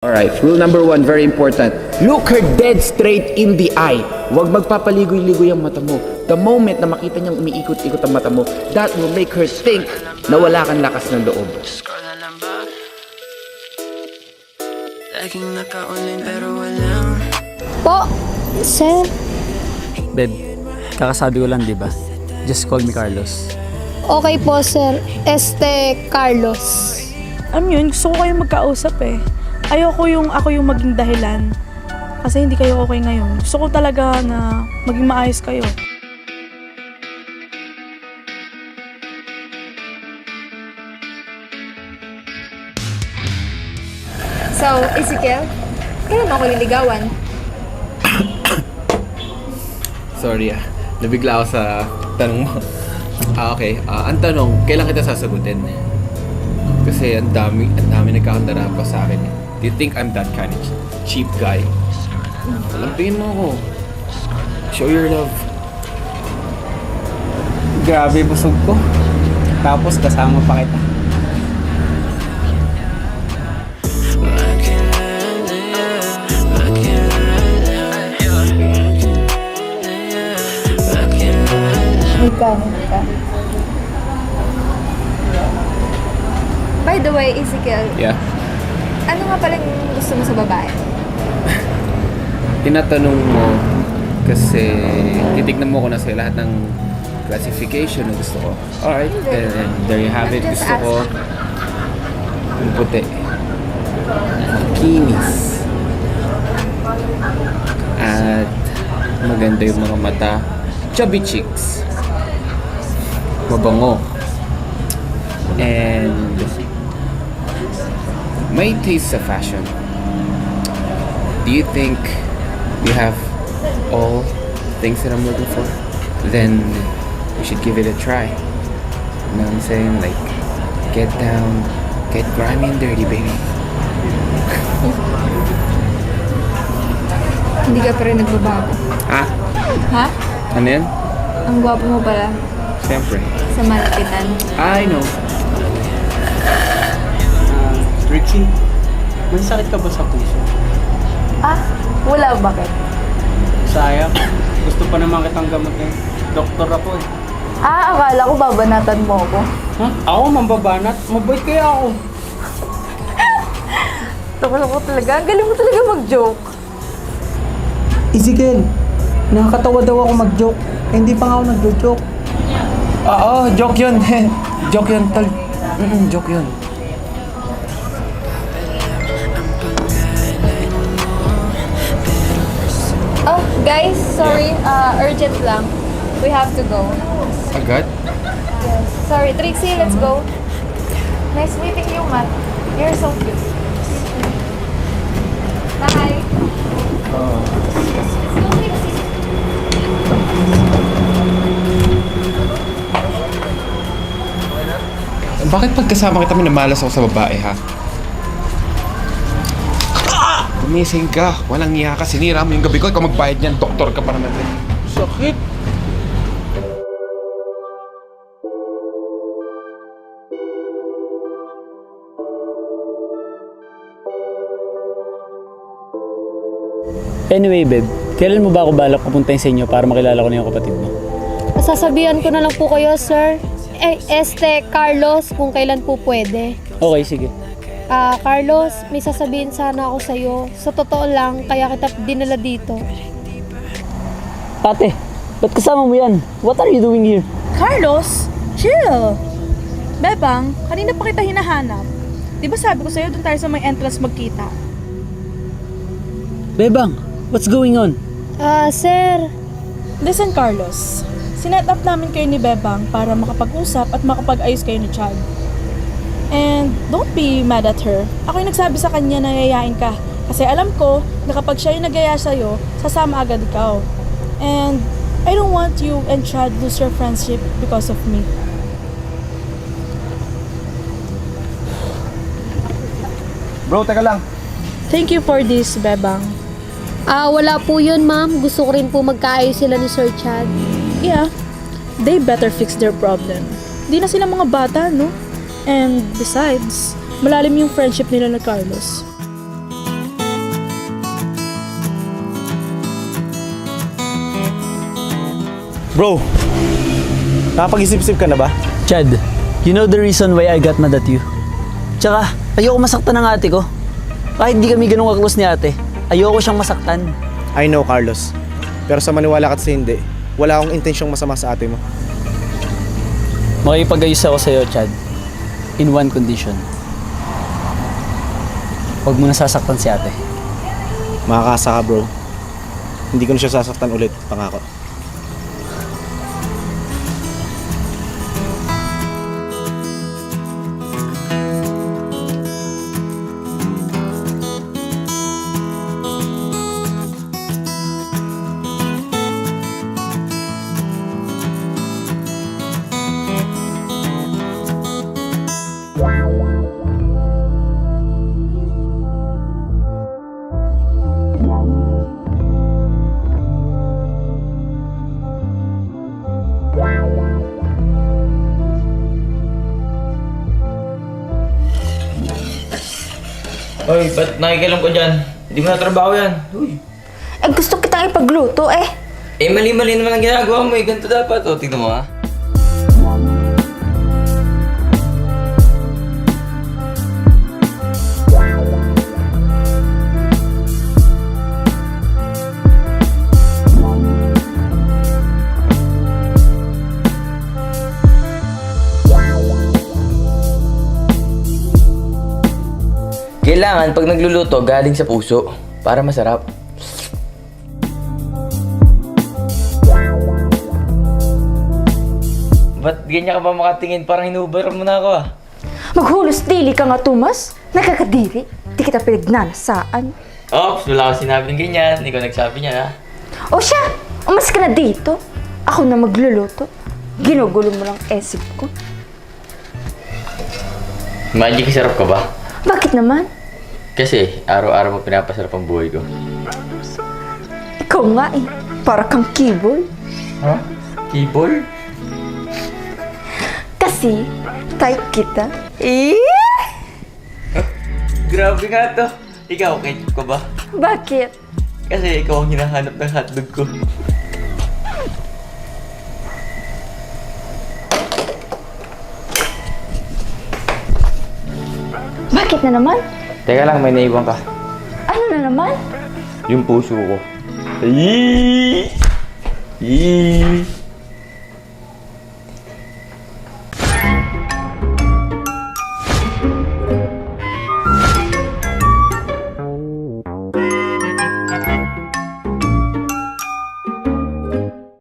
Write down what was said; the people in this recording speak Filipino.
Alright, rule number 1, very important. Look her dead straight in the eye. Huwag magpapaligoy-ligoy ang mata mo. The moment na makita niyang umiikot-ikot ang mata mo, that will make her think na wala kang lakas ng loob. Laging naka-online pero walang Po, sir. Babe, kakasabi ko lang, di ba? Just call me Carlos. Okay po, sir. Carlos. Yun, gusto ko kayong magkausap eh. Ayoko yung ako yung maging dahilan. Kasi hindi kayo okay ngayon. Gusto ko talaga na maging maayos kayo. So, Ezekiel, kailan mo ako liligawan? Sorry nabigla ako sa tanong mo. Okay. Ang tanong, kailan kita sasagutin? Kasi ang dami nagkakandara pa sa akin. Do you think I'm that kind of cheap guy? Lampingin mo ako. Show your love. Grabe, busog ko. Tapos kasama pa kita. By the way, Ezekiel, Yeah. ano nga palang gusto mo sa babae? Tinatanong mo kasi titignan mo ko na sa lahat ng classification na gusto ko. Alright. And there you have it. I'm just Gusto ko yung puti. Kinis. At maganda yung mga mata. Chubby cheeks. Mabango. And may taste sa fashion. Do you think we have all things that I'm looking for? Then we should give it a try. You know what I'm saying? Like, get down, get grimy and dirty, baby. Hindi ka pa rin nagbabago. Ha? Ha? Ano yan? Ang gwapo mo pala Siyempre. sa malapitan. I know. Ricky, may sakit ka ba sa puso? Ah, wala bakit? Sayang. Gusto pa naman kitang gamutin. Doktor ako eh. Ah, akala ko babanatan mo ako. Ha? Ako mambabanat? Mabait kaya ako. Tukol ko talaga. Ang galing mo talaga mag-joke. Ezekiel, nakakatawa daw ako mag-joke. Eh, hindi pa nga ako nag-joke. Oo, joke yun. Joke yun, tol. Joke yun. Oh, guys, sorry. Urgent lang. We have to go. Agad? Sorry, Trixie, let's go. Nice meeting you, Matt. You're so cute. Bye. Let's go, Trixie. Bakit pagkasama kita minamalas ako sa babae, ha? Gumising ka. Walang iya ka. Sinira mo yung gabi ko. Ikaw magbayad niyan. Doktor ka pa naman. Sakit. Anyway, babe, kailan mo ba ako balak pupuntahin sa inyo para makilala ko na yung kapatid mo? Sasabihan ko na lang po kayo, sir. Carlos, kung kailan po pwede. Okay, sige. Carlos, may sasabihin sana ako sa'yo. Sa totoo lang, kaya kita dinala dito. Ate, ba't kasama mo yan? What are you doing here? Carlos, chill! Bebang, kanina pa kita hinahanap. Di ba sabi ko sa'yo doon tayo sa may entrance magkita? Bebang, what's going on? Sir. Listen, Carlos. Sinet up namin kayo ni Bebang para makapag-usap at makapag-ayos kayo ni Chad. And don't be mad at her. Ako yung nagsabi sa kanya na yayain ka. Kasi alam ko na kapag siya yung nagaya sa'yo, sasama agad ikaw. And I don't want you and Chad lose your friendship because of me. Bro, teka lang. Thank you for this, Bebang. Wala po yun, ma'am. Gusto ko rin po magkaayos sila ni Sir Chad. Yeah, they better fix their problem. Di na sila mga bata, no? And besides, malalim yung friendship nila na Carlos. Bro, nakapag-isip-isip ka na ba? Chad, you know the reason why I got mad at you? Tsaka, ayoko masaktan ng ate ko. Kahit di kami ganun ka-close ni ate, ayoko siyang masaktan. I know, Carlos. Pero sa maniwala ka at sa hindi, wala akong intensyong masama sa ate mo. Makipag-ayos ako sa'yo, Chad. In one condition. Huwag mo na sasaktan si ate. Makakasa ka, bro. Hindi ko na siya sasaktan ulit, pangako. Hoy, ba't nakikialam ko dyan? Hindi mo na trabaho yan. Uy. Eh, gusto kitang ipagluto eh. Eh, mali-mali naman ang ginagawa mo eh. Ganito dapat. O, tignan mo ha. Kailangan pag nagluluto, galing sa puso. Para masarap. Ba't ganyan ka ba makatingin? Parang hinubar mo na ako ah. Maghulos dili ka nga, Tomas. Nakakadiri. Di kita pinagnanasaan. Ops, wala akong sinabing ganyan. Ikaw nagsabi niya ha. O siya, umas ka na dito. Ako na magluluto. Ginugulo mo lang esip ko. Magic, sarap ka ba? Bakit naman? Kasi araw-araw mo pinapasarap ang buhay ko. Ikaw nga eh. Para kang keyboard. Ha? Keyboard? Kasi, type kita. Eh? Grabe nga to. Ikaw, ketchup ka ba? Bakit? Kasi ikaw ang hinahanap ng hotdog ko. Bakit na naman? Teka lang, may naiwan ka. Ano na naman? Yung puso ko. Eee! Eee!